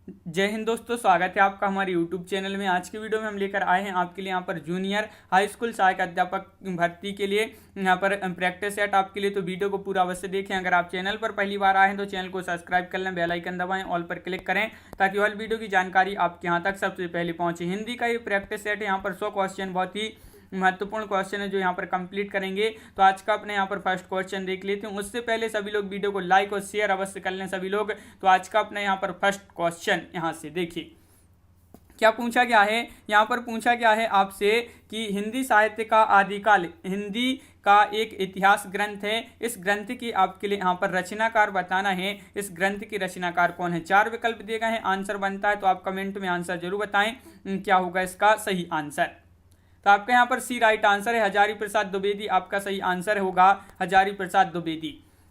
जय हिंद दोस्तों, स्वागत है आपका हमारे YouTube चैनल में। आज की वीडियो में हम लेकर आए हैं आपके लिए यहाँ पर जूनियर हाई स्कूल सहायक अध्यापक भर्ती के लिए यहाँ पर प्रैक्टिस सेट आपके लिए। तो वीडियो को पूरा अवश्य देखें। अगर आप चैनल पर पहली बार आए हैं तो चैनल को सब्सक्राइब कर लें, बेल आइकन दबाएं, ऑल पर क्लिक करें ताकि ऑल वीडियो की जानकारी आपके यहाँ तक सबसे पहले पहुँचे। हिंदी का ये प्रैक्टिस सेट है, यहाँ पर 100 क्वेश्चन बहुत ही महत्वपूर्ण क्वेश्चन है जो यहाँ पर कंप्लीट करेंगे। तो आज का अपने यहाँ पर फर्स्ट क्वेश्चन देख लेते हैं। उससे पहले सभी लोग वीडियो को लाइक और शेयर अवश्य कर लें सभी लोग। तो आज का अपने यहाँ पर फर्स्ट क्वेश्चन यहाँ से देखिए क्या पूछा गया है। यहाँ पर पूछा गया है आपसे कि हिंदी साहित्य का आदिकाल हिंदी का एक इतिहास ग्रंथ है। इस ग्रंथ की आपके लिए यहाँ पर रचनाकार बताना है। इस ग्रंथ की रचनाकार कौन है। 4 विकल्प दिए गए हैं, आंसर बनता है तो आप कमेंट में आंसर जरूर बताएं क्या होगा इसका सही आंसर। तो आपका यहाँ पर सी राइट आंसर है, हजारी प्रसाद द्विवेदी आपका सही आंसर होगा, हजारी प्रसाद द्विवेदी।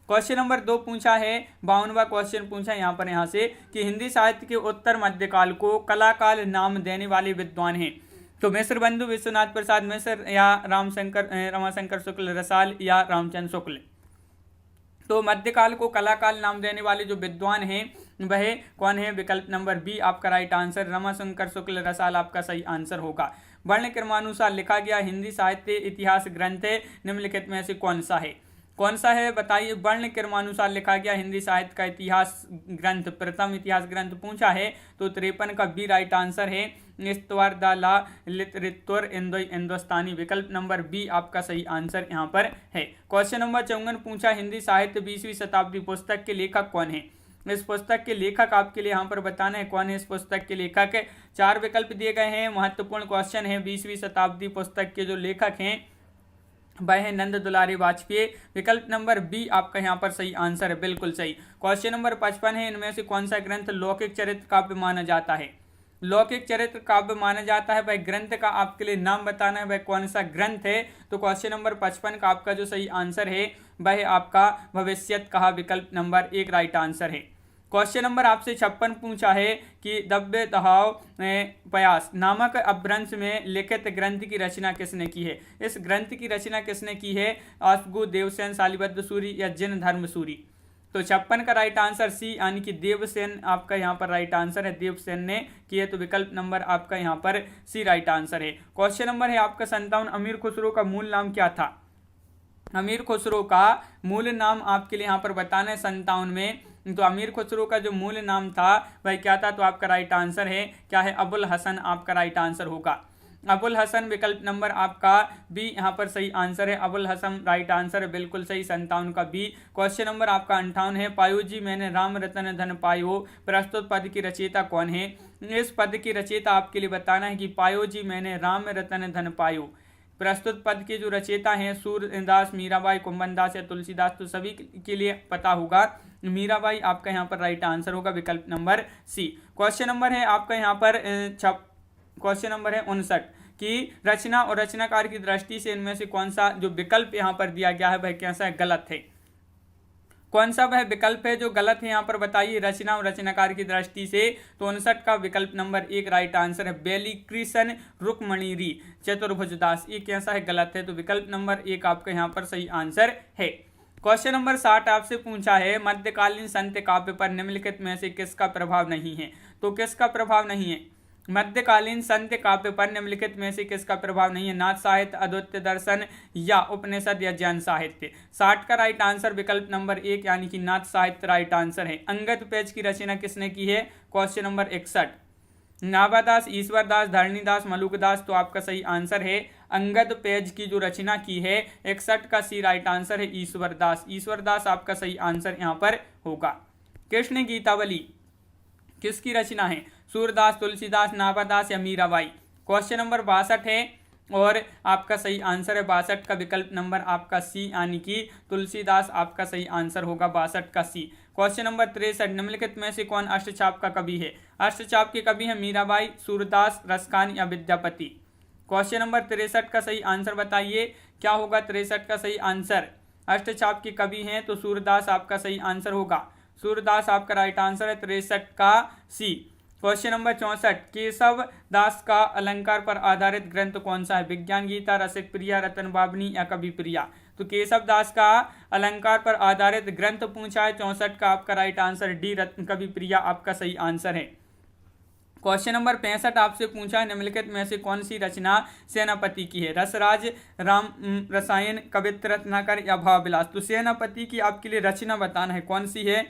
क्वेश्चन नंबर 2 पूछा है, 52वां क्वेश्चन पूछा है यहाँ से कि हिंदी साहित्य के उत्तर मध्यकाल को कलाकाल नाम देने वाले विद्वान हैं। तो मिश्र बंधु, विश्वनाथ प्रसाद मिश्र या रमाशंकर शुक्ल रसाल या रामचंद्र शुक्ल। तो मध्यकाल को कलाकाल नाम देने वाले जो विद्वान हैं वह कौन है। विकल्प नंबर बी आपका राइट आंसर, रमाशंकर शुक्ल रसाल आपका सही आंसर होगा। वर्ण क्रमानुसार लिखा गया हिंदी साहित्य इतिहास ग्रंथ निम्नलिखित में से कौन सा है। कौन सा है बताइए। वर्ण क्रमानुसार लिखा गया हिंदी साहित्य का इतिहास ग्रंथ, प्रथम इतिहास ग्रंथ पूछा है तो 53 का बी राइट आंसर है, स्तवर दाला लित ऋत्वर हिंदुस्तानी। विकल्प नंबर बी आपका सही आंसर यहाँ पर है। क्वेश्चन नंबर 54 पूछा, हिंदी साहित्य 20वीं शताब्दी पुस्तक के लेखक कौन है। इस पुस्तक के लेखक आपके लिए यहाँ पर बताना है कौन है इस पुस्तक के लेखक। 4 विकल्प दिए गए हैं, महत्वपूर्ण क्वेश्चन है। 20वीं शताब्दी पुस्तक के जो लेखक हैं वह है नंद दुलारी वाजपेयी। विकल्प नंबर बी आपका यहाँ पर सही आंसर है, बिल्कुल सही। क्वेश्चन नंबर 55 है, इनमें से कौन सा ग्रंथ लौकिक चरित्र काव्य माना जाता है। लौकिक चरित्र काव्य माना जाता है, वह ग्रंथ का आपके लिए नाम बताना है, वह कौन सा ग्रंथ है। तो क्वेश्चन नंबर 55 का आपका जो सही आंसर है वह है आपका भविष्यत कहा। विकल्प नंबर 1 राइट आंसर है। क्वेश्चन नंबर आपसे 56 पूछा है कि दव्य दहाव प्रयास नामक अपभ्रंश में लिखित ग्रंथ की रचना किसने की है। इस ग्रंथ की रचना किसने की है। असगु, देवसेन, शालिबद्ध सूरी या जिन धर्म सूरी। तो 56 का राइट आंसर सी यानी कि देवसेन आपका यहाँ पर राइट आंसर है, देवसेन ने किए। तो विकल्प नंबर आपका यहाँ पर सी राइट आंसर है। क्वेश्चन नंबर है आपका 57, अमीर खुसरो का मूल नाम क्या था। अमीर खुसरो का मूल नाम आपके लिए यहाँ पर बताना है 57 में। तो अमीर खुसरो का जो मूल नाम था वह क्या था। तो आपका राइट आंसर है क्या है, अबुल हसन आपका राइट आंसर होगा, अबुल हसन। विकल्प नंबर आपका बी यहाँ पर सही आंसर है, अबुल हसन राइट आंसर है, बिल्कुल सही। 57 का बी। क्वेश्चन नंबर आपका 58 है, पायो जी मैंने राम रतन धन पायो प्रस्तुत पद की रचयिता कौन है। इस पद की रचयिता आपके लिए बताना है कि पायो जी मैंने राम रतन धन पायो प्रस्तुत पद के जो रचयिता हैं सूरदास, मीराबाई, कुंभनदास या तुलसीदास। तो सभी के लिए पता होगा मीराबाई आपका यहाँ पर राइट आंसर होगा, विकल्प नंबर सी। क्वेश्चन नंबर है आपका यहाँ पर क्वेश्चन नंबर है 59 कि रचना और रचनाकार की दृष्टि से इनमें से कौन सा जो विकल्प यहाँ पर दिया गया है वह कैसा है, गलत है। कौन सा वह विकल्प है जो गलत है यहाँ पर बताइए रचना और रचनाकार की दृष्टि से। तो 59 का विकल्प नंबर 1 राइट आंसर है, बेली कृष्ण रुक्मणीरी चतुर्भुजदास। ये कैसा है, गलत है। तो विकल्प नंबर 1 आपका यहाँ पर सही आंसर है। क्वेश्चन नंबर 60 आपसे पूछा है, मध्यकालीन संत काव्य पर निम्नलिखित में से किसका प्रभाव नहीं है। तो किसका प्रभाव नहीं है। मध्यकालीन संत काव्य पर निम्नलिखित में से किसका प्रभाव नहीं है। नाथ साहित्य, अद्वैत दर्शन या उपनिषद या जैन साहित्य। 60 का राइट आंसर विकल्प नंबर 1 यानी कि नाथ साहित्य राइट आंसर है। अंगद पेज की रचना किसने की है। Question number 61, Nabhadas, Ishwardas, Dharnidas, Malukdas. तो आपका सही आंसर है अंगद पेज की जो रचना की है। 61 का सी राइट आंसर है, ईश्वरदास। ईश्वरदास आपका सही आंसर यहाँ पर होगा। कृष्ण गीतावली किसकी रचना है। सूरदास, तुलसीदास, नाभादास या मीराबाई। क्वेश्चन नंबर 62 है और आपका सही आंसर है 62 का विकल्प नंबर आपका सी यानी कि तुलसीदास आपका सही आंसर होगा, 62 का सी। क्वेश्चन नंबर 63, निम्नलिखित में से कौन अष्टचाप का कवि है। अष्टचाप के कवि है मीराबाई, सूरदास, रसखान या विद्यापति। क्वेश्चन नंबर 63 का सही आंसर बताइए क्या होगा। 63 का सही आंसर अष्टचाप के कवि हैं तो सूरदास आपका सही आंसर होगा, सूरदास आपका राइट आंसर है, 63 का सी। क्वेश्चन नंबर 64, केशव दास का अलंकार पर आधारित ग्रंथ कौन सा है। विज्ञान गीता, रसिक प्रिया, रतन बाबनी या कवि प्रिया। तो केशव दास का अलंकार पर आधारित ग्रंथ पूछा है। 64 का आपका राइट आंसर डी, कवि प्रिया आपका सही आंसर है। क्वेश्चन नंबर 65 आपसे पूछा है निम्नलिखित में से कौन सी रचना सेनापति की है? रसराज, राम रसायन, कवित्त रत्नाकर या भाव विलास। तो सेनापति की आपके लिए रचना बताना है कौन सी है।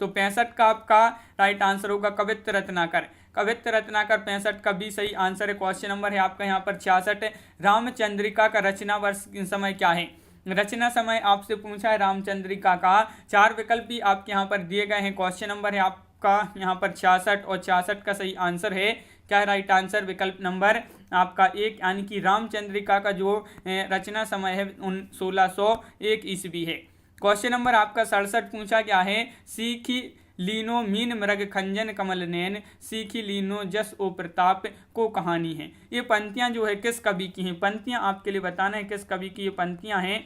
तो 65 का आपका राइट आंसर होगा कवित्त रत्नाकर। कवित्त रत्नाकर 65 का भी सही आंसर है। क्वेश्चन नंबर है आपका यहाँ पर 66, रामचंद्रिका का रचना वर्ष समय क्या है? रचना समय आपसे पूछा है रामचंद्रिका का। 4 विकल्प भी आपके यहाँ पर दिए गए हैं। क्वेश्चन नंबर है आपका यहाँ पर 66 और 66 का सही आंसर है क्या है राइट आंसर? विकल्प नंबर आपका 1 यानी कि रामचंद्रिका का जो रचना समय है 1601 ईस्वी है। क्वेश्चन नंबर आपका 67 पूछा गया है, सीखी लीनो मीन मृग खंजन कमल नैन, सीखी लीनो जस ओ प्रताप को कहानी है। ये पंक्तियां जो है किस कवि की हैं? पंक्तियां आपके लिए बताना है किस कवि की ये पंक्तियां हैं।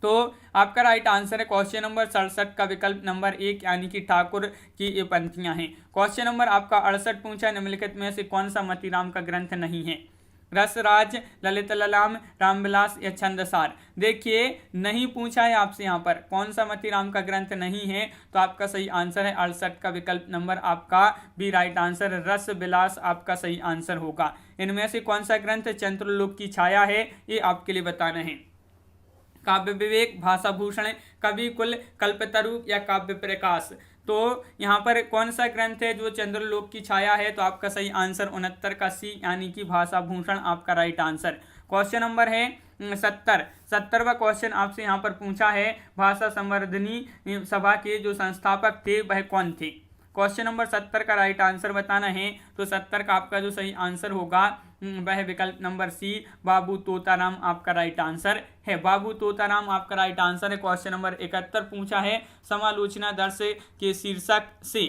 तो आपका राइट आंसर है क्वेश्चन नंबर 67 का विकल्प नंबर 1 यानी कि ठाकुर की ये पंक्तियां हैं। क्वेश्चन नंबर आपका 68 पूछा निम्नलिखित में से कौन सा मतीराम का ग्रंथ नहीं है? रसराज, ललित ललाम, रामविलास या छंदसार। देखिए नहीं पूछा है आपसे यहाँ पर कौन सा मतीराम का ग्रंथ नहीं है, तो आपका सही आंसर है 68 का विकल्प नंबर आपका भी राइट आंसर रस विलास आपका सही आंसर होगा। इनमें से कौन सा ग्रंथ चंद्रलोक की छाया है ये आपके लिए बताना है। काव्य विवेक, भाषा भूषण, कवि कुल, कल्पतरु या काव्य प्रकाश। तो यहाँ पर कौन सा ग्रंथ है जो चंद्रलोक की छाया है? तो आपका सही आंसर 69 का सी यानी कि भाषा भूषण आपका राइट आंसर। क्वेश्चन नंबर है 70वां क्वेश्चन आपसे यहाँ पर पूछा है, भाषा संवर्धनी सभा के जो संस्थापक थे वह कौन थे? क्वेश्चन नंबर 70 का राइट आंसर बताना है। तो 70 का आपका जो सही आंसर होगा वह विकल्प नंबर सी बाबू तोताराम आपका राइट आंसर है। बाबू तोताराम आपका राइट आंसर है। क्वेश्चन नंबर 71 पूछा है, समालोचना दर्श के शीर्षक से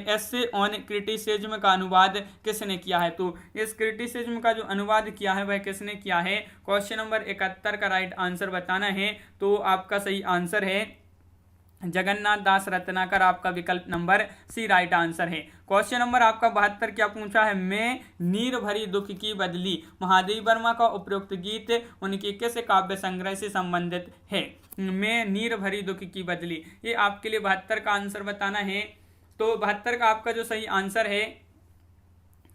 एस्से ऑन क्रिटिसिज्म का अनुवाद किसने किया है? तो इस क्रिटिसिज्म का जो अनुवाद किया है वह किसने किया है? क्वेश्चन नंबर 71 का राइट आंसर बताना है। तो आपका सही आंसर है जगन्नाथ दास रत्नाकर आपका विकल्प नंबर सी राइट आंसर है। क्वेश्चन नंबर आपका 72 क्या पूछा है, मैं नीर भरी दुख की बदली महादेव वर्मा का उपरोक्त गीत उनके किस काव्य संग्रह से संबंधित है? मैं नीर भरी दुख की बदली, ये आपके लिए 72 का आंसर बताना है। तो 72 का आपका जो सही आंसर है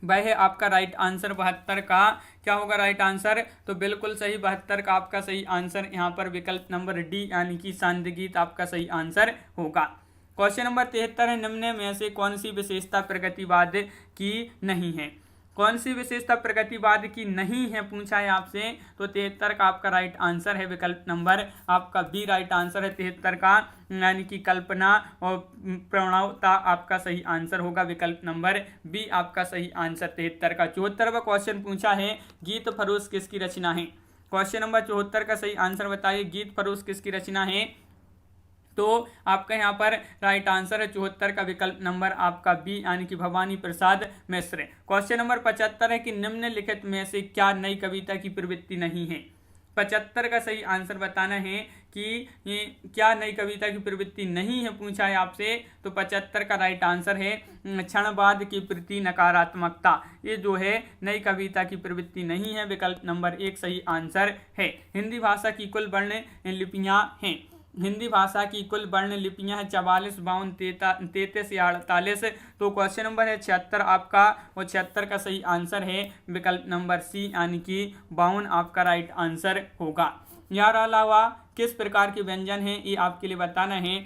वह है आपका राइट आंसर 72 का क्या होगा राइट आंसर? तो बिल्कुल सही 72 का आपका सही आंसर यहाँ पर विकल्प नंबर डी यानी कि सांध्य गीत आपका सही आंसर होगा। क्वेश्चन नंबर 73 है, निम्न में से कौन सी विशेषता प्रगतिवाद की नहीं है? कौन सी विशेषता प्रगतिवाद की नहीं है पूछा है आपसे। तो 73 का आपका राइट आंसर है विकल्प नंबर आपका बी राइट आंसर है 73 का यानी कि कल्पना और प्रणवता आपका सही आंसर होगा विकल्प नंबर बी आपका सही आंसर 73 का। 74वां क्वेश्चन पूछा है, गीत फरोश किसकी रचना है? क्वेश्चन नंबर 74 का सही आंसर बताइए, गीत फरोश किसकी रचना है? तो आपका यहाँ पर राइट आंसर है 74 का विकल्प नंबर आपका बी यानी कि भवानी प्रसाद मिश्र। क्वेश्चन नंबर 75 है कि निम्नलिखित में से क्या नई कविता की प्रवृत्ति नहीं है? 75 का सही आंसर बताना है कि ये क्या नई कविता की प्रवृत्ति नहीं है पूछा है आपसे। तो 75 का राइट आंसर है क्षणवाद के प्रति नकारात्मकता, ये जो है नई कविता की प्रवृत्ति नहीं है विकल्प नंबर 1 सही आंसर है। हिंदी भाषा की कुल वर्ण लिपियां हैं, हिंदी भाषा की कुल वर्ण लिपियां हैं 44, 52, 33 या 48। तो क्वेश्चन नंबर है 76 आपका और 76 का सही आंसर है विकल्प नंबर सी यानी कि 52 आपका राइट आंसर होगा। यार अलावा किस प्रकार के व्यंजन हैं ये आपके लिए बताना है।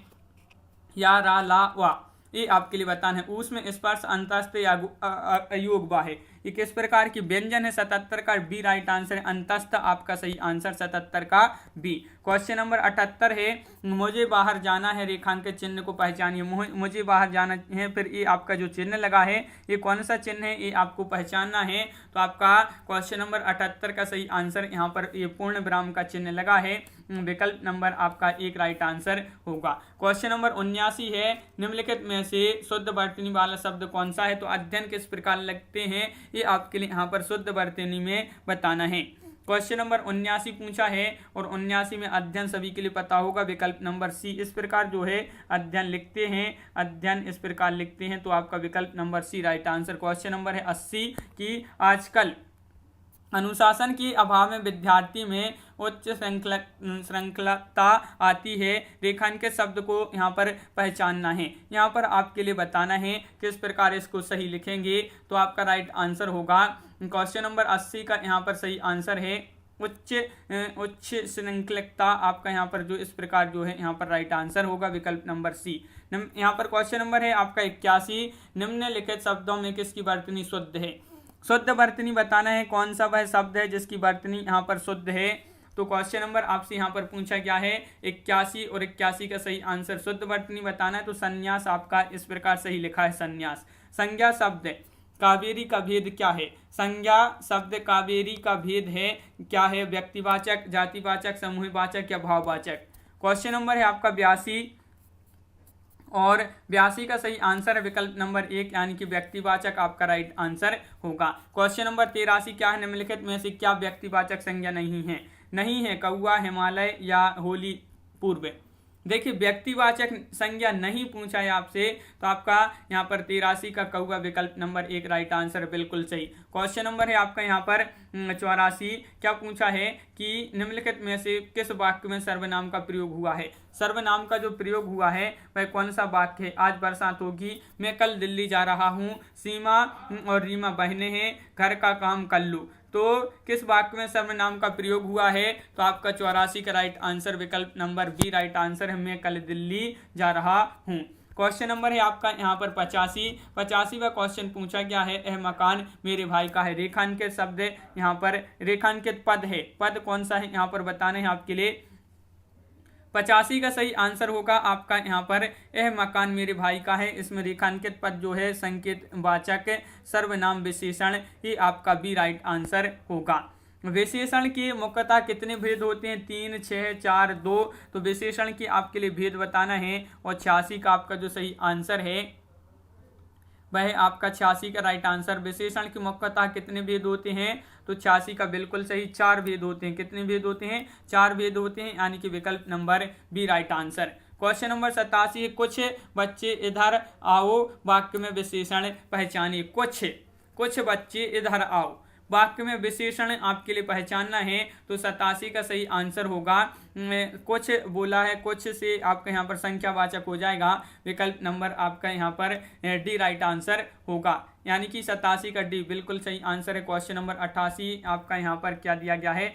यार अलावा ये आपके लिए बताना है, उसमें स्पर्श अंतस्थ या अयोग है, ये किस प्रकार की व्यंजन है? 77 का बी राइट आंसर है अंतस्थ आपका सही आंसर 77 का बी। क्वेश्चन नंबर 78 है, मुझे बाहर जाना है रेखांकित चिन्ह को पहचानिए। मुझे बाहर जाना है, फिर ये आपका जो चिन्ह लगा है ये कौन सा चिन्ह है ये आपको पहचानना है। तो आपका क्वेश्चन नंबर 78 का सही आंसर यहाँ पर ये पूर्ण विराम का चिन्ह लगा है विकल्प नंबर आपका 1 राइट आंसर होगा। क्वेश्चन नंबर 79 है, निम्नलिखित में से शुद्ध वर्तनी वाला शब्द कौन सा है? तो अध्ययन किस प्रकार लगते हैं ये आपके लिए यहाँ पर शुद्ध वर्तनी में बताना है। क्वेश्चन नंबर 79 पूछा है और 79 में अध्ययन सभी के लिए पता होगा विकल्प नंबर सी इस प्रकार जो है अध्ययन लिखते हैं, अध्ययन इस प्रकार लिखते हैं। तो आपका विकल्प number C right answer. Question number है 80 कि आजकल अनुशासन के अभाव में विद्यार्थी में उच्च श्रृंखलता आती है। रेखांकित शब्द को यहाँ पर पहचानना है। यहाँ पर आपके लिए बताना है किस प्रकार इसको सही लिखेंगे। तो आपका राइट आंसर होगा क्वेश्चन नंबर 80 का यहाँ पर सही आंसर है उच्च श्रृंखलता। आपका यहाँ पर जो इस प्रकार जो है यहाँ पर राइट आंसर होगा विकल्प नंबर सी। यहाँ पर क्वेश्चन नंबर है आपका 81, निम्नलिखित शब्दों में किसकी वर्तनी शुद्ध है। शुद्ध वर्तनी बताना है कौन सा वह शब्द है जिसकी वर्तनी यहाँ पर शुद्ध है। तो क्वेश्चन नंबर आपसे यहाँ पर पूछा गया है 81 और 81 का सही आंसर शुद्ध वर्तनी बताना है। तो संन्यास आपका इस प्रकार सही लिखा है संन्यास। संज्ञा शब्द कावेरी का भेद क्या है। संज्ञा शब्द कावेरी का भेद है क्या है, व्यक्तिवाचक, जातिवाचक, समूहवाचक या भाववाचक। क्वेश्चन नंबर है आपका 82 और 82 का सही आंसर है विकल्प नंबर 1 यानी कि व्यक्तिवाचक आपका राइट आंसर होगा। क्वेश्चन नंबर 83 क्या है, निम्नलिखित में से क्या व्यक्तिवाचक संज्ञा नहीं है कौआ, हिमालय या होली पूर्व। देखिए व्यक्तिवाचक संज्ञा नहीं पूछा है आपसे, तो आपका यहाँ पर 83 का कौआ विकल्प नंबर 1 राइट आंसर बिल्कुल सही। क्वेश्चन नंबर है आपका यहाँ पर 84, क्या पूछा है कि निम्नलिखित में से किस वाक्य में सर्वनाम का प्रयोग हुआ है। सर्वनाम का जो प्रयोग हुआ है वह कौन सा वाक्य है। आज बरसात होगी, मैं कल दिल्ली जा रहा हूँ, सीमा और रीमा बहनें हैं, घर का काम कर लूँ। तो किस वाक्य में सर्वनाम का प्रयोग हुआ है। तो आपका 84 का राइट आंसर विकल्प नंबर बी राइट आंसर है, मैं कल दिल्ली जा रहा हूँ। क्वेश्चन नंबर है आपका यहाँ पर 85वां क्वेश्चन पूछा गया है, यह मकान मेरे भाई का है। रेखांकित शब्द यहाँ पर रेखांकित पद है, पद कौन सा है यहाँ पर बताना है आपके लिए। 85 का सही आंसर होगा आपका यहाँ पर यह मकान मेरे भाई का है। इसमें रेखांकित पद जो है संकेत वाचक सर्वनाम विशेषण, ये आपका बी राइट आंसर होगा। विशेषण के मुख्यतः कितने भेद होते हैं, 3, 6, 4, 2। तो विशेषण की आपके लिए भेद बताना है और 86 का आपका जो सही आंसर है वह आपका 86 का राइट आंसर। विशेषण की मुख्यतः कितने भेद होते हैं, तो 86 का बिल्कुल सही 4 भेद होते हैं। कितने भेद होते हैं, 4 भेद होते हैं, यानी कि विकल्प number B right answer. Question number 87, कुछ बच्चे इधर आओ वाक्य में विशेषण पहचानिए। कुछ बच्चे इधर आओ वाक्य में विशेषण आपके लिए पहचानना है। तो 87 का सही आंसर होगा कुछ बोला है, कुछ से आपका यहाँ पर संख्यावाचक हो जाएगा। विकल्प नंबर आपका यहाँ पर डी राइट आंसर होगा, यानी कि 87 का डी बिल्कुल सही आंसर है। क्वेश्चन नंबर 88 आपका यहाँ पर क्या दिया गया है,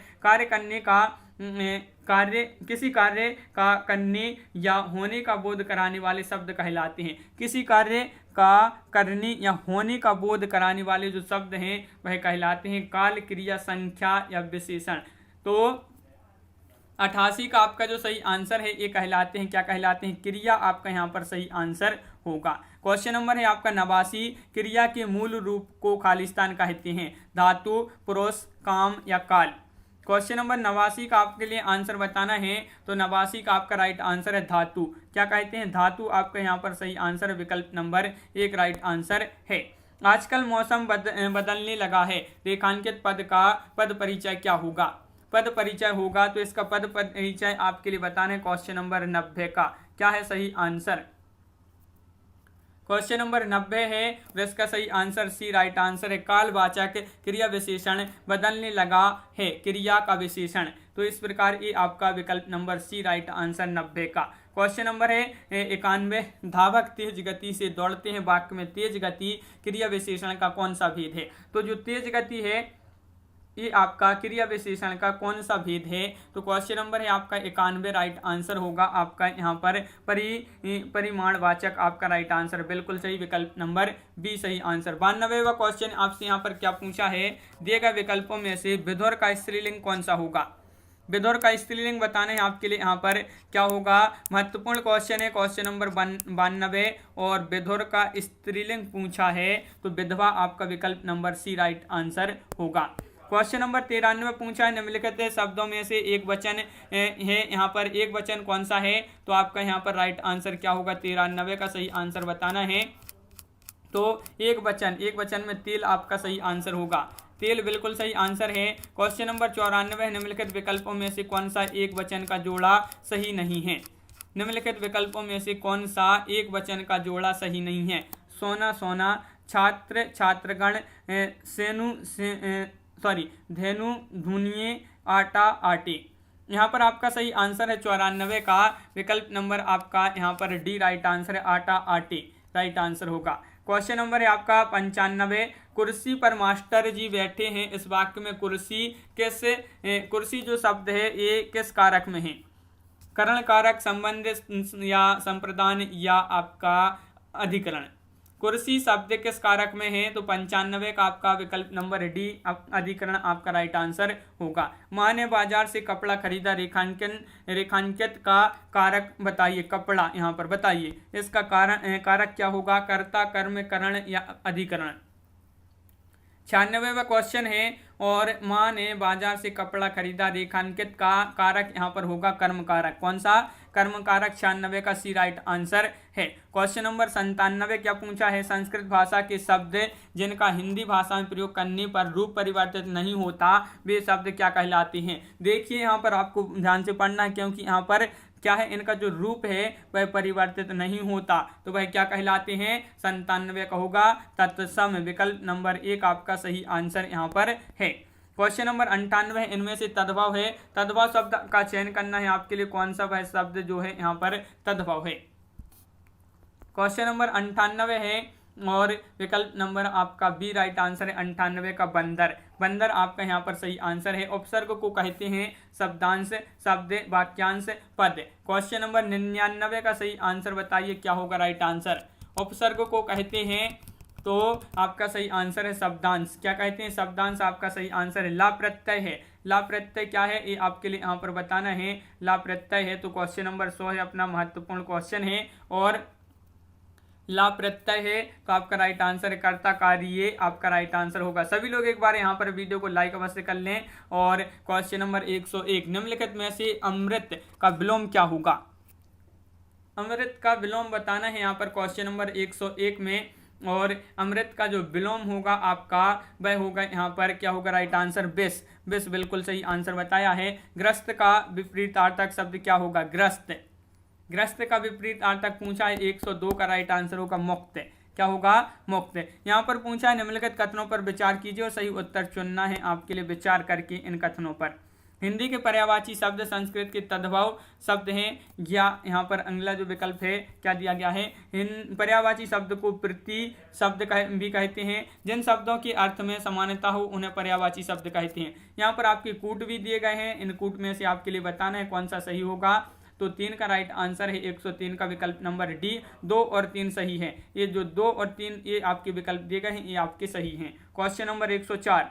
किसी कार्य का करने या होने का बोध कराने वाले शब्द कहलाते हैं। किसी कार्य का करने या होने का बोध कराने वाले जो शब्द हैं वह कहलाते हैं काल, क्रिया, संख्या या विशेषण। तो 88 का आपका जो सही आंसर है ये कहलाते हैं, क्या कहलाते हैं, क्रिया आपका यहाँ पर सही आंसर होगा। क्वेश्चन नंबर है आपका 89, क्रिया के मूल रूप को खालिस्तान कहते हैं, धातु, पुरुष, काम या काल। क्वेश्चन नंबर 89 का आपके लिए आंसर बताना है। तो 89 का आपका राइट आंसर है धातु। क्या कहते हैं, धातु आपका यहाँ पर सही आंसर विकल्प नंबर 1 राइट आंसर है। आजकल मौसम बदलने लगा है, रेखांकित पद का पद परिचय क्या होगा। पद परिचय होगा तो इसका पद परिचय आपके लिए बताना है क्वेश्चन नंबर 90 का। क्या है सही आंसर, क्वेश्चन नंबर 90 है और इसका सही आंसर सी राइट आंसर है। कालवाचक क्रिया विशेषण बदलने लगा है, क्रिया का विशेषण। तो इस प्रकार ये आपका विकल्प नंबर सी राइट आंसर 90 का। क्वेश्चन नंबर है 91, धावक तेज गति से दौड़ते हैं वाक्य में तेज गति क्रिया विशेषण का कौन सा भेद है। तो जो तेज गति है ये आपका क्रिया विशेषण का कौन सा भेद है। तो क्वेश्चन नंबर है आपका 91 राइट आंसर होगा आपका यहाँ पर परिमाणवाचक आपका राइट आंसर बिल्कुल सही, विकल्प नंबर बी सही आंसर। 92वां क्वेश्चन आपसे यहाँ पर क्या पूछा है, दिए गए विकल्पों में से विधुर का स्त्रीलिंग कौन सा होगा। विधुर का स्त्रीलिंग बताना है आपके लिए यहाँ पर क्या होगा, महत्वपूर्ण क्वेश्चन है। क्वेश्चन नंबर 92 और विधुर का स्त्रीलिंग पूछा है तो विधवा आपका विकल्प नंबर सी राइट आंसर होगा। क्वेश्चन नंबर 93 पूछा है, निम्नलिखित शब्दों में से एक वचन है, यहाँ पर एक वचन कौन सा है। तो आपका यहाँ पर राइट आंसर क्या होगा, 93 का सही आंसर बताना है। तो एक वचन में तेल आपका सही आंसर होगा, तेल बिल्कुल सही आंसर है। क्वेश्चन नंबर 94, निम्नलिखित विकल्पों में से कौन सा एक वचन का जोड़ा सही नहीं है। निम्नलिखित विकल्पों में से कौन सा एक वचन का जोड़ा सही नहीं है। सोना सोना, छात्र छात्रगण, सॉरी धेनु धुनिए आटा आटे। यहाँ पर आपका सही आंसर है 94 का विकल्प नंबर आपका यहाँ पर डी राइट आंसर है, आटा आटे राइट आंसर होगा। क्वेश्चन नंबर है आपका 95, कुर्सी पर मास्टर जी बैठे हैं, इस वाक्य में कुर्सी किस कुर्सी जो शब्द है ये किस कारक में है? करण कारक, संबंध या संप्रदान या आपका अधिकरण। कुर्सी शब्द किस कारक में है? तो 95 का आपका विकल्प नंबर डी अधिकरण आपका राइट आंसर होगा। माँ ने बाजार से कपड़ा खरीदा, रेखांकित का कारक बताइए, कपड़ा यहाँ पर बताइए, इसका कारक क्या होगा? कर्ता, कर्म, करण या अधिकरण। 96वां क्वेश्चन है, और माँ ने बाजार से कपड़ा खरीदा, रेखांकित का कारक यहाँ पर होगा कर्म कारक। कौन सा? कर्म कारक। 96 का सी राइट आंसर है। क्वेश्चन नंबर 97 क्या पूछा है? संस्कृत भाषा के शब्द जिनका हिंदी भाषा में प्रयोग करने पर रूप परिवर्तित नहीं होता वे शब्द क्या कहलाते हैं? देखिए यहाँ पर आपको ध्यान से पढ़ना है, क्योंकि यहाँ पर क्या है, इनका जो रूप है वह परिवर्तित नहीं होता, तो वह क्या कहलाते हैं? 97 का होगा तत्सम, विकल्प नंबर 1 आपका सही आंसर यहाँ पर है। क्वेश्चन नंबर 98, इनमें से तद्भव है, तद्भव शब्द का चयन करना है आपके लिए, कौन सा वह शब्द जो है यहाँ पर तद्भव है? क्वेश्चन नंबर 98 है और विकल्प नंबर आपका बी राइट आंसर है 98 का बंदर। बंदर आपका यहाँ पर सही आंसर है। उपसर्ग को कहते हैं शब्दांश, शब्द, वाक्यांश, पद। क्वेश्चन नंबर 99 का सही आंसर बताइए क्या होगा राइट आंसर? उपसर्ग को कहते हैं, तो आपका सही आंसर है शब्दांश। क्या कहते हैं? शब्दांश आपका सही आंसर है। ला प्रत्यय है, ला प्रत्यय क्या है ये आपके लिए यहाँ पर बताना है। ला प्रत्यय है, तो क्वेश्चन नंबर 100 है अपना महत्वपूर्ण क्वेश्चन है, और ला प्रत्यय है तो आपका राइट आंसर है कर्ता कार्य, आपका राइट आंसर होगा। सभी लोग एक बार यहाँ पर वीडियो को लाइक अवश्य कर लें। और क्वेश्चन नंबर 101, निम्नलिखित में से अमृत का विलोम क्या होगा? अमृत का विलोम बताना है यहाँ पर क्वेश्चन नंबर 101 में, और अमृत का जो विलोम होगा आपका वह होगा यहाँ पर क्या होगा राइट आंसर? विष। विष बिल्कुल सही आंसर बताया है। ग्रस्त का विपरीतार्थक शब्द क्या होगा? ग्रस्त। ग्रस्त का विपरीतार्थक पूछा है 102 का राइट आंसर होगा मुक्त। क्या होगा? मुक्त। यहाँ पर पूछा है निम्नलिखित कथनों पर विचार कीजिए और सही उत्तर चुनना है आपके लिए विचार करके इन कथनों पर। हिंदी के पर्यायवाची शब्द संस्कृत के तद्भव शब्द हैं, या यहाँ पर अगला जो विकल्प है क्या दिया गया है? पर्यायवाची शब्द को प्रति शब्द भी कहते हैं। जिन शब्दों के अर्थ में समानता हो उन्हें पर्यायवाची शब्द कहते हैं। यहाँ पर आपके कूट भी दिए गए हैं, इन कूट में से आपके लिए बताना है कौन सा सही होगा। तो 3 का राइट आंसर है 103 का विकल्प नंबर डी। 2 और 3 सही है। ये जो 2 और 3 ये आपके विकल्प दिए गए हैं ये आपके सही हैं। क्वेश्चन नंबर 104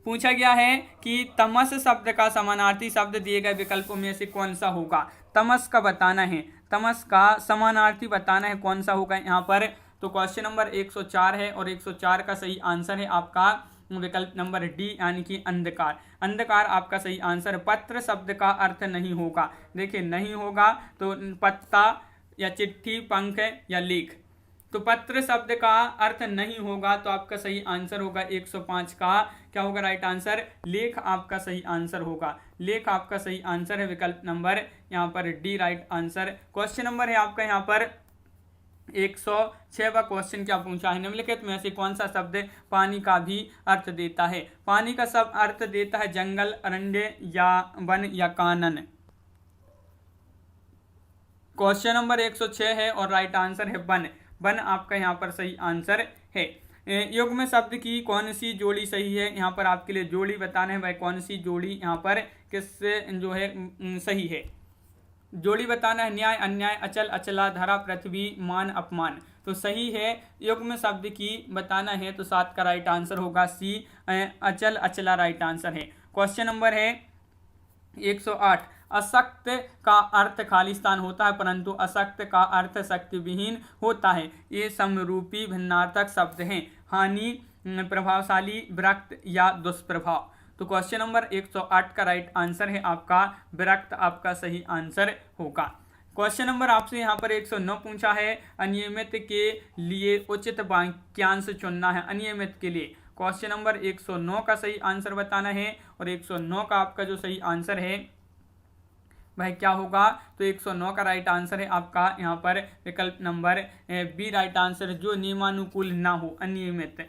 पूछा गया है कि तमस शब्द का समानार्थी शब्द दिए गए विकल्पों में से कौन सा होगा? तमस का बताना है, तमस का समानार्थी बताना है कौन सा होगा यहाँ पर। तो क्वेश्चन नंबर 104 है और 104 का सही आंसर है आपका विकल्प नंबर डी यानी कि अंधकार। अंधकार आपका सही आंसर। पत्र शब्द का अर्थ नहीं होगा, देखिए नहीं होगा तो पत्ता या चिट्ठी, पंख या लेख। तो पत्र शब्द का अर्थ नहीं होगा तो आपका सही आंसर होगा 105 का क्या होगा राइट आंसर? लेख आपका सही आंसर होगा। लेख आपका सही आंसर है, विकल्प नंबर यहाँ पर D right answer. Question number है आपका यहाँ पर 106वां क्वेश्चन क्या पूछा है? निम्नलिखित में से कौन सा शब्द पानी का भी अर्थ देता है? पानी का सब अर्थ देता है जंगल, अरण्य या वन या कानन। क्वेश्चन नंबर 106 है और राइट आंसर है वन। वन आपका यहाँ पर सही आंसर है। युग्म शब्द की कौन सी जोड़ी सही है? यहाँ पर आपके लिए जोड़ी बताना है, वह कौन सी जोड़ी यहाँ पर किस जो है सही है? जोड़ी बताना है न्याय, अन्याय, अचल, अचला, धरा, पृथ्वी, मान, अपमान। तो सही है युग्म शब्द की बताना है तो 7 का राइट आंसर होगा सी, अचल, अचला राइट आंसर है। क्वेश्चन नंबर है 108, अशक्त का अर्थ खालिस्तान होता है परंतु अशक्त का अर्थ शक्ति विहीन होता है। ये समरूपी भिन्नार्थक शब्द हैं। हानि, प्रभावशाली, विरक्त या दुष्प्रभाव। तो क्वेश्चन नंबर 108 का राइट आंसर है आपका विरक्त, आपका सही आंसर होगा। क्वेश्चन नंबर आपसे यहाँ पर 109 पूछा है, अनियमित के लिए उचित वाक्यांश चुनना है। अनियमित के लिए क्वेश्चन नंबर 109 का सही आंसर बताना है और 109 का आपका जो सही आंसर है वह क्या होगा? तो 109 का राइट आंसर है आपका यहाँ पर विकल्प नंबर बी राइट आंसर, जो नियमानुकूल ना हो, अनियमित।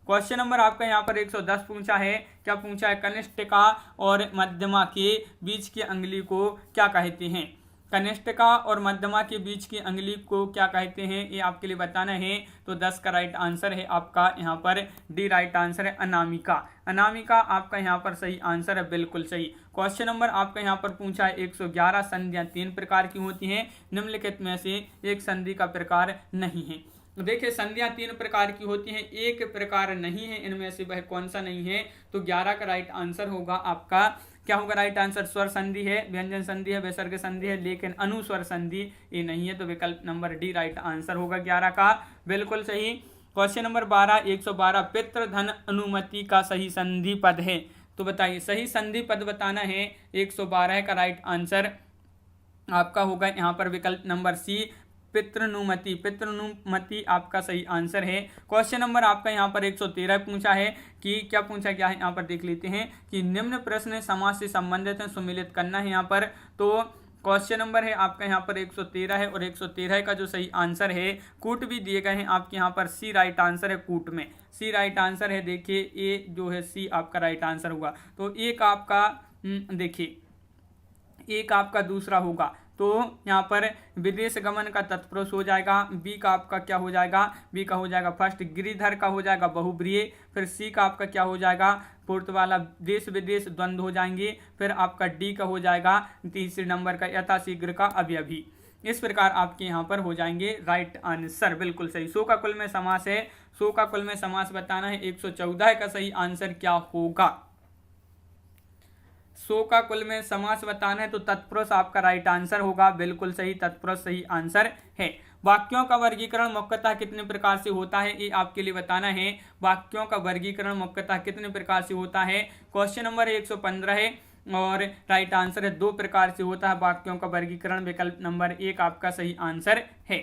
क्वेश्चन नंबर आपका यहाँ पर 110 पूछा है। क्या पूछा है? कनिष्ठिका और मध्यमा के बीच की अंगुली को क्या कहते हैं? कनिष्ठिका और मध्यमा के बीच की अंगुली को क्या कहते हैं, ये आपके लिए बताना है। तो 10 का राइट आंसर है आपका यहाँ पर डी राइट आंसर है अनामिका। अनामिका आपका यहाँ पर सही आंसर है, बिल्कुल सही। क्वेश्चन नंबर आपका यहाँ पर पूछा है 111 संधियां 3 प्रकार की होती हैं, निम्नलिखित में से एक संधि का प्रकार नहीं है। तो देखिए संधियां 3 प्रकार की होती हैं, एक प्रकार नहीं है, इनमें से वह कौन सा नहीं है? तो 11 का राइट आंसर होगा आपका, क्या होगा राइट आंसर? स्वर संधि है, व्यंजन संधि है, विसर्ग संधि है, लेकिन अनुस्वर संधि ये नहीं है। तो विकल्प नंबर डी राइट आंसर होगा 11 का, बिल्कुल सही। क्वेश्चन नंबर 12 112 पितृधन अनुमति का सही संधि पद है। तो बताइए सही संधि पद बताना है। 112 का राइट आंसर आपका होगा यहाँ पर विकल्प नंबर सी पितृनुमति। पितृनुमति आपका सही आंसर है। क्वेश्चन नंबर आपका यहाँ पर 113 पूछा है कि क्या पूछा गया है, यहाँ पर देख लेते हैं कि निम्न प्रश्न समास से संबंधित है, सुमिलित करना है यहाँ पर। तो क्वेश्चन नंबर है आपका यहाँ पर 113 है और 113 का जो सही आंसर है, कूट भी दिए गए हैं आपके यहाँ पर, सी राइट आंसर है, कूट में सी राइट आंसर है। देखिए ए जो है सी आपका राइट आंसर होगा। तो एक आपका देखिए एक आपका दूसरा होगा, तो यहाँ पर विदेश गमन का तत्पुरुष हो जाएगा। बी का आपका क्या हो जाएगा? बी का हो जाएगा फर्स्ट गिरिधर का हो जाएगा बहुब्रीहि। फिर सी का आपका क्या हो जाएगा? पूर्त वाला देश विदेश द्वंद्व हो जाएंगे। फिर आपका डी का हो जाएगा तीसरे नंबर का यथाशीघ्र का अभी। इस प्रकार आपके यहाँ पर हो जाएंगे राइट आंसर, बिल्कुल सही। सो का कुल में समास है, सो का कुल में समास बताना है। 114 का सही आंसर क्या होगा? सो का कुल में समास बताना है तो तत्पुरुष आपका राइट आंसर होगा, बिल्कुल सही, तत्पुरुष सही आंसर है। वाक्यों का वर्गीकरण मुख्यतः कितने प्रकार से होता है, ये आपके लिए बताना है। वाक्यों का वर्गीकरण मुख्यतः कितने प्रकार से होता है? क्वेश्चन नंबर 115 है और राइट आंसर है 2 प्रकार से होता है वाक्यों का वर्गीकरण, विकल्प नंबर 1 आपका सही आंसर है।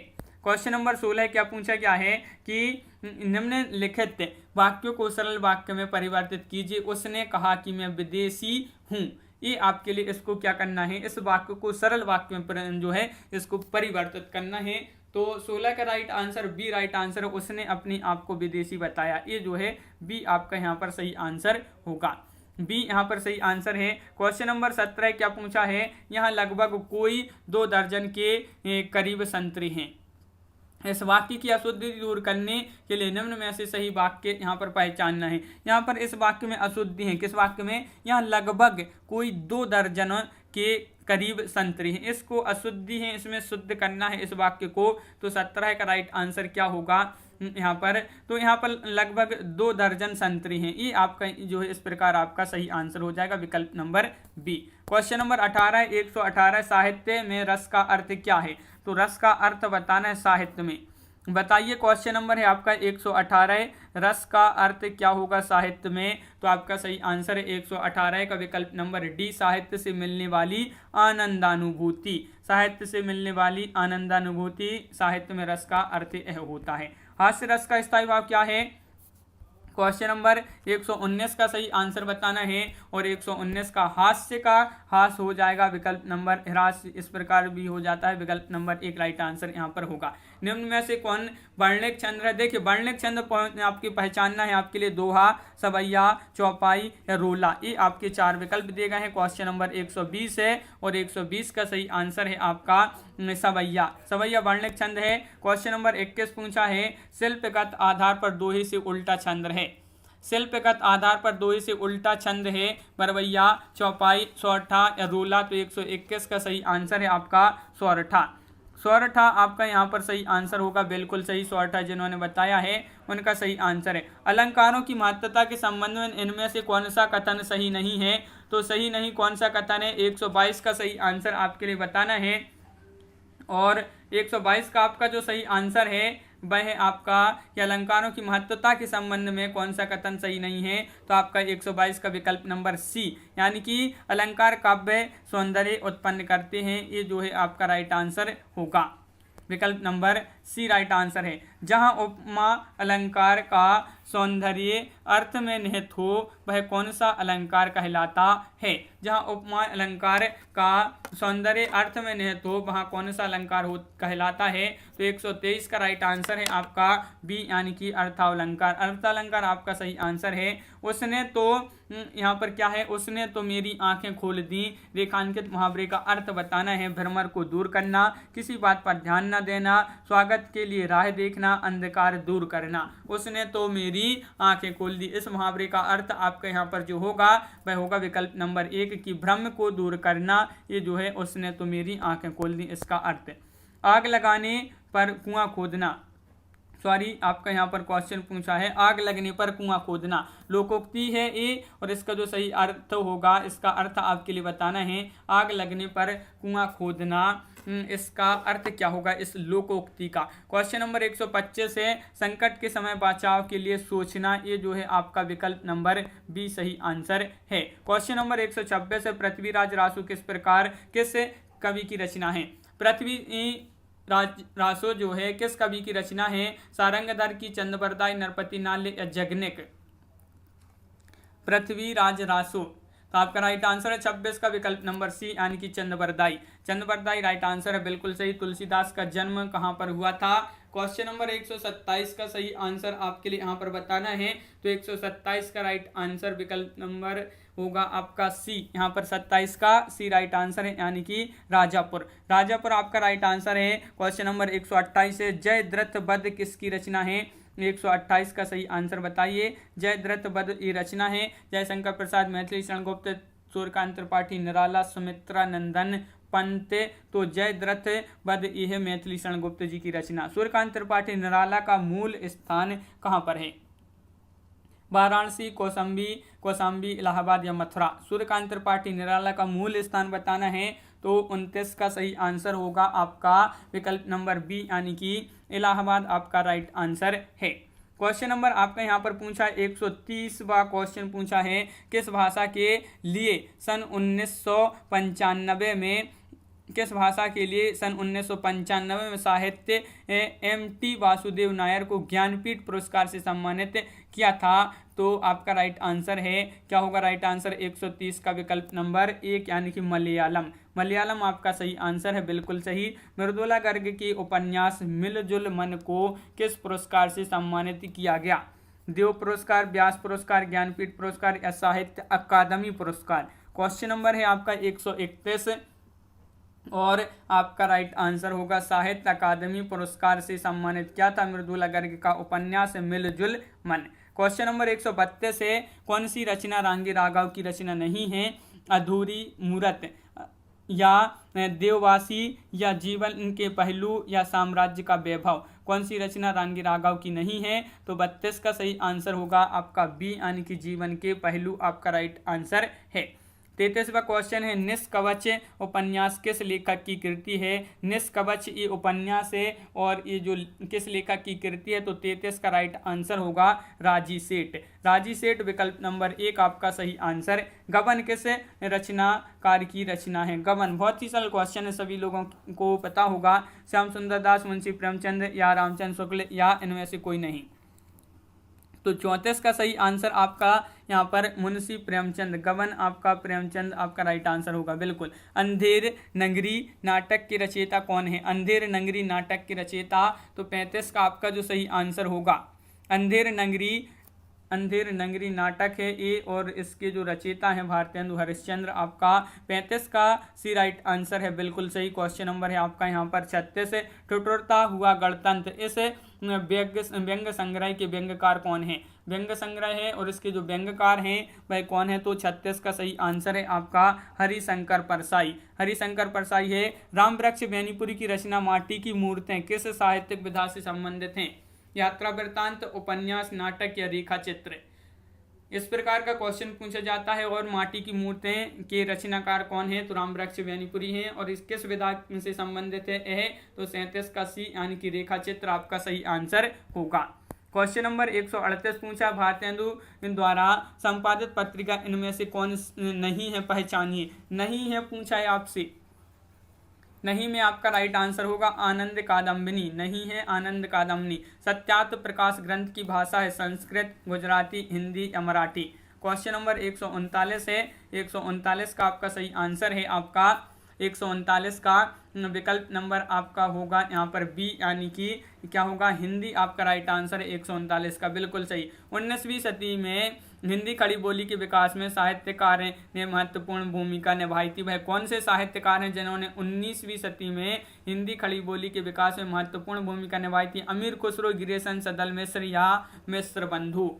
क्वेश्चन नंबर 16 क्या पूछा गया है कि निम्नलिखित वाक्यों को सरल वाक्य में परिवर्तित कीजिए। उसने कहा कि मैं विदेशी हूँ। ये आपके लिए इसको क्या करना है, इस वाक्य को सरल वाक्य में जो है इसको परिवर्तित करना है। तो 16 का right answer B right answer, उसने अपने आप को विदेशी बताया। ये जो है बी आपका यहाँ पर सही आंसर होगा, बी यहाँ पर सही आंसर है। क्वेश्चन नंबर 17 क्या पूछा है? यहाँ लगभग कोई 2 दर्जन के करीब संतरे हैं। इस वाक्य की अशुद्धि दूर करने के लिए निम्न में से सही वाक्य यहाँ पर पहचानना है। यहाँ पर इस वाक्य में अशुद्धि है, किस वाक्य में? यहाँ लगभग कोई 2 दर्जन के करीब संतरे हैं, इसको अशुद्धि है, इसमें शुद्ध करना है इस वाक्य को। तो 17 का राइट आंसर क्या होगा यहाँ पर? तो यहाँ पर लगभग 2 दर्जन संतरे हैं, ये आपका जो है इस प्रकार आपका सही आंसर हो जाएगा, विकल्प नंबर बी। क्वेश्चन नंबर 18 118 साहित्य में रस का अर्थ क्या है? तो रस का अर्थ बताना है साहित्य में, बताइए। क्वेश्चन नंबर है आपका 118 रस का अर्थ क्या होगा साहित्य में? तो आपका सही आंसर है 118 का विकल्प नंबर डी, साहित्य से मिलने वाली आनंदानुभूति। साहित्य से मिलने वाली आनंदानुभूति साहित्य में रस का अर्थ यह होता है। हास्य रस का स्थायी भाव क्या है? क्वेश्चन नंबर 119 का सही आंसर बताना है और 119 का हास्य का हास हो जाएगा, विकल्प नंबर ह्रास इस प्रकार भी हो जाता है, विकल्प नंबर 1 राइट आंसर यहाँ पर होगा। निम्न में से कौन वर्णिक छंद है? देखिए वर्णिक छंद आपकी पहचानना है, आपके लिए दोहा, सवैया, चौपाई या रोला, ये आपके 4 विकल्प दिए गए हैं। क्वेश्चन नंबर 120 है और 120 का सही आंसर है आपका सवैया। सवैया वर्णिक छंद है। क्वेश्चन नंबर 21 पूछा है शिल्पगत आधार पर दोहे से उल्टा छंद है। शिल्पगत आधार पर दोहे से उल्टा छंद है बरवैया, चौपाई, सौरठा या रोला। तो 121 का सही आंसर है आपका सौरठा। सौरठा आपका यहाँ पर सही आंसर होगा, बिल्कुल सही। सौरठा जिन्होंने बताया है उनका सही आंसर है। अलंकारों की महत्वता के संबंध में इनमें से कौन सा कथन सही नहीं है? तो सही नहीं कौन सा कथन है? 122 का सही आंसर आपके लिए बताना है और 122 का आपका जो सही आंसर है वह है आपका कि अलंकारों की महत्वता के संबंध में कौन सा कथन सही नहीं है? तो आपका 122 का विकल्प नंबर सी, यानी कि अलंकार काव्य सौंदर्य उत्पन्न करते हैं, ये जो है आपका राइट आंसर होगा, विकल्प नंबर सी राइट आंसर है। जहां उपमा अलंकार का सौंदर्य अर्थ में निहित हो वह कौन सा अलंकार कहलाता है। जहां उपमा अलंकार का सौंदर्य अर्थ में निहित हो वहां कौन सा अलंकार हो कहलाता है। तो 123 का राइट आंसर है आपका बी यानी कि अर्थालंकार। अर्थालंकार आपका सही आंसर है। उसने तो यहाँ पर क्या है, उसने तो मेरी आंखें खोल दी। रेखांकित मुहावरे का अर्थ बताना है, भ्रमर को दूर करना, किसी बात पर ध्यान न देना, स्वागत के लिए राह देखना, अंधकार दूर करना। उसने तो मेरी आंखें खोल दी। इस मुहावरे का अर्थ आपका यहाँ पर जो होगा वह होगा विकल्प नंबर 1 की भ्रम को दूर करना। ये जो है उसने तो मेरी आंखें खोल दी, इसका अर्थ। आग लगाने पर कुआं खोदना, सॉरी आपका यहाँ पर क्वेश्चन पूछा है आग लगने पर कुआं खोदना, लोकोक्ति है ये, और इसका जो सही अर्थ होगा इसका अर्थ आपके लिए बताना है। आग लगने पर कुआं खोदना, इसका अर्थ क्या होगा इस लोकोक्ति का। क्वेश्चन नंबर 125 है संकट के समय बचाव के लिए सोचना, ये जो है आपका विकल्प नंबर बी सही आंसर है। क्वेश्चन नंबर 126 है पृथ्वीराज रासो किस कवि की रचना है। रासो जो है किस कवि की रचना है। सारंगधर की, चंद्रबरदाई, नरपति नाल्य या जगनिक। पृथ्वीराज रासो, तो आपका राइट आंसर है 26 का विकल्प नंबर सी यानी कि चंद्रबरदाई। चंद्रबरदाई राइट आंसर है, बिल्कुल सही। तुलसीदास का जन्म कहां पर हुआ था। क्वेश्चन नंबर 127 का सही आंसर आपके लिए यहाँ पर बताना है। तो 127 का राइट आंसर विकल्प नंबर होगा आपका सी, यहाँ पर 27 का सी राइट आंसर है यानी कि राजापुर। राजापुर आपका राइट आंसर है। क्वेश्चन नंबर 128 है जयद्रथ वध किसकी रचना है। 128 का सही आंसर बताइए। जयद्रथ वध ये रचना है जयशंकर प्रसाद, मैथिली शरण गुप्त, सूर्यकांत त्रिपाठी, निराला, सुमित्रा नंदन पंत। तो जयद्रथ वध ये है मैथिली शरण गुप्त जी की रचना। सूर्यकांत त्रिपाठी निराला का मूल स्थान कहाँ पर है। वाराणसी, कौशाम्बी, इलाहाबाद या मथुरा। सूर्यकांत त्रिपाठी निराला का मूल स्थान बताना है। तो 29 का सही आंसर होगा आपका विकल्प नंबर बी यानी कि इलाहाबाद आपका राइट आंसर है। क्वेश्चन नंबर आपका यहाँ पर पूछा 130वां क्वेश्चन पूछा है किस भाषा के लिए सन 1995 में साहित्य MT वासुदेव नायर को ज्ञानपीठ पुरस्कार से सम्मानित किया था। तो आपका राइट आंसर है, क्या होगा राइट आंसर 130 का विकल्प नंबर 1 यानी कि मलयालम। मलयालम आपका सही आंसर है, बिल्कुल सही। मृदुला गर्ग के उपन्यास मिलजुल मन को किस पुरस्कार से सम्मानित किया गया। देव पुरस्कार, व्यास पुरस्कार, ज्ञानपीठ पुरस्कार या साहित्य अकादमी पुरस्कार। क्वेश्चन नंबर है आपका 131 और आपका राइट आंसर होगा साहित्य अकादमी पुरस्कार से सम्मानित किया था मृदुला गर्ग का उपन्यास मिलजुल मन। क्वेश्चन नंबर 132 है कौन सी रचना रांगी राघव की रचना नहीं है। अधूरी मूरत या देववासी या जीवन के पहलू या साम्राज्य का वैभव। कौन सी रचना रांगी राघव की नहीं है। तो 32 का सही आंसर होगा आपका बी यानी कि जीवन के पहलू आपका राइट आंसर है। 33वां क्वेश्चन है निष्कवच उपन्यास किस लेखक की कृति है। निष्कवच ये उपन्यास है और ये जो किस लेखक की कृति है। तो 33 का राइट आंसर होगा राजी सेठ। राजी सेठ विकल्प नंबर 1 आपका सही आंसर। गबन किस रचनाकार की रचना है। गबन बहुत ही सरल क्वेश्चन है, सभी लोगों को पता होगा। श्याम सुंदर दास, मुंशी प्रेमचंद या रामचंद्र शुक्ल या इनमें से कोई नहीं। तो 34 का सही आंसर आपका यहाँ पर मुंशी प्रेमचंद। गबन आपका प्रेमचंद आपका राइट आंसर होगा, बिल्कुल। अंधेर नगरी नाटक के रचयिता कौन है। अंधेर नगरी नाटक के रचयिता। तो 35 का आपका जो सही आंसर होगा अंधेर नगरी नाटक है ये, और इसके जो रचयिता हैं भारतेंदु हरिश्चंद्र। आपका 35 का सी राइट आंसर है, बिल्कुल सही। क्वेश्चन नंबर है आपका यहाँ पर 36 है ठिठुरता हुआ गणतंत्र इस व्यंग्य संग्रह के व्यंग्यकार कौन है। व्यंग्य संग्रह है और इसके जो व्यंग्यकार हैं वह कौन है। तो 36 का सही आंसर है आपका हरिशंकर परसाई। हरिशंकर परसाई है। रामवृक्ष बेनीपुरी की रचना माटी की मूर्तें किस साहित्यिक विधा से संबंधित हैं। यात्रा वृत्तांत, उपन्यास, नाटक या रेखा चित्र। इस प्रकार का क्वेश्चन पूछा जाता है। और माटी की मूर्तें के रचनाकार कौन है। तो रामवृक्ष बेनीपुरी हैं। और इस किस विधा से संबंधित है। तो 37 का सी यानी कि रेखा चित्र आपका सही आंसर होगा। क्वेश्चन नंबर 138 पूछा भारतेंदु द्वारा संपादित पत्रिका इनमें से कौन नहीं है, पहचानिए। नहीं है पूछा है आपसे। नहीं में आपका राइट आंसर होगा आनंद कादम्बिनी, नहीं है आनंद कादम्बिनी। सत्यार्थ प्रकाश ग्रंथ की भाषा है संस्कृत, गुजराती, हिंदी या मराठी। क्वेश्चन नंबर 139 है, 139 का आपका सही आंसर है आपका 139 का विकल्प नंबर आपका होगा यहाँ पर बी, यानी कि क्या होगा, हिंदी आपका राइट आंसर है 139 का, बिल्कुल सही। 19वीं सदी में हिंदी खड़ी बोली के विकास में साहित्यकार ने महत्वपूर्ण भूमिका निभाई थी। वह कौन से साहित्यकार हैं जिन्होंने 19वीं सदी में हिंदी खड़ी बोली के विकास में महत्वपूर्ण भूमिका निभाई थी? अमीर खुसरो, गिरीशन, सदल मिश्र या मिश्र बंधु।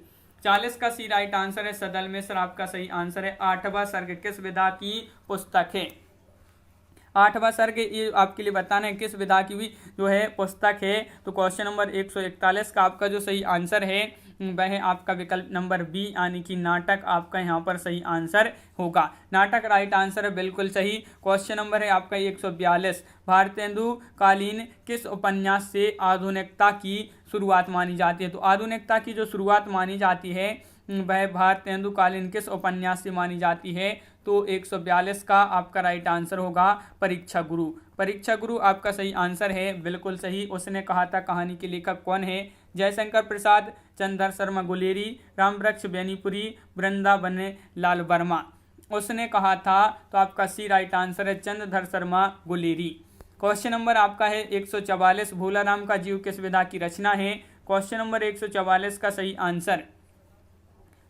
40 का सी राइट आंसर है सदल मिश्र, आपका सही आंसर है। 8वां सर्ग किस विधा की पुस्तक है? 8वां सर्ग ये आपके लिए बताना है किस विधा की भी जो है पुस्तक है। तो क्वेश्चन नंबर 141 का आपका जो सही आंसर है वह है आपका विकल्प नंबर बी, यानी कि नाटक आपका यहाँ पर सही आंसर होगा। नाटक राइट आंसर है, बिल्कुल सही। क्वेश्चन नंबर है आपका 142, भारतेंदु कालीन किस उपन्यास से आधुनिकता की शुरुआत मानी जाती है? तो आधुनिकता की जो शुरुआत मानी जाती है वह भारतेंदु कालीन किस उपन्यास से मानी जाती है? तो 142 का आपका राइट आंसर होगा परीक्षा गुरु। परीक्षा गुरु आपका सही आंसर है, बिल्कुल सही। उसने कहा था कहानी के लेखक कौन है? जयशंकर प्रसाद, चंद्र शर्मा गुलेरी, रामवृक्ष बेनीपुरी, वृंदावन लाल वर्मा। उसने कहा था, तो आपका सी राइट आंसर है चंद्रधर शर्मा गुलेरी। क्वेश्चन नंबर आपका है 144, भोलाराम का जीव किस विधा की रचना है? क्वेश्चन नंबर 144 का सही आंसर,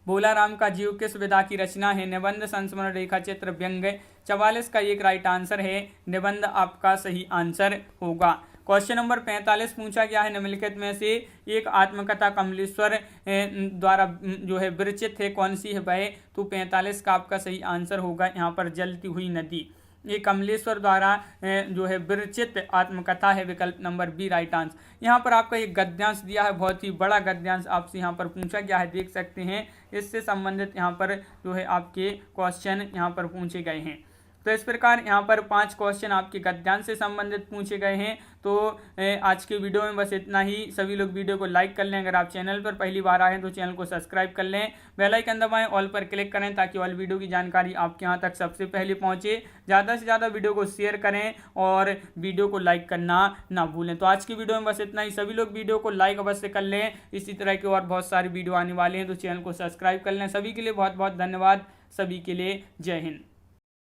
भोलाराम का जीव किस विधा की रचना है? निबंध, संस्मरण, रेखा चित्र, व्यंग्य। 44 का एक राइट आंसर है निबंध, आपका सही आंसर होगा। क्वेश्चन नंबर 45 पूछा गया है निम्नलिखित में से एक आत्मकथा कमलेश्वर द्वारा जो है विरचित है, कौन सी है वह? तो 45 का आपका सही आंसर होगा यहाँ पर जलती हुई नदी। ये कमलेश्वर द्वारा जो है विरचित आत्मकथा है, विकल्प नंबर बी राइट आंसर। यहाँ पर आपका एक गद्यांश दिया है, बहुत ही बड़ा गद्यांश आपसे यहाँ पर पूछा गया है, देख सकते हैं। इससे संबंधित यहाँ पर जो है आपके क्वेश्चन यहाँ पर पूछे गए हैं। तो इस प्रकार यहाँ पर 5 क्वेश्चन आपके गद्यांश से संबंधित पूछे गए हैं। तो आज के वीडियो में बस इतना ही। सभी लोग वीडियो को लाइक कर लें, अगर आप चैनल पर पहली बार आए हैं तो चैनल को सब्सक्राइब कर लें, बेल आइकन दबाएं, ऑल पर क्लिक करें ताकि ऑल वीडियो की जानकारी आपके यहाँ तक सबसे पहले पहुँचे। ज़्यादा से ज़्यादा वीडियो को शेयर करें और वीडियो को लाइक करना ना भूलें। तो आज की वीडियो में बस इतना ही। सभी लोग वीडियो को लाइक अवश्य कर लें। इसी तरह के और बहुत सारी वीडियो आने वाले हैं, तो चैनल को सब्सक्राइब कर लें। सभी के लिए बहुत बहुत धन्यवाद। सभी के लिए जय हिंद।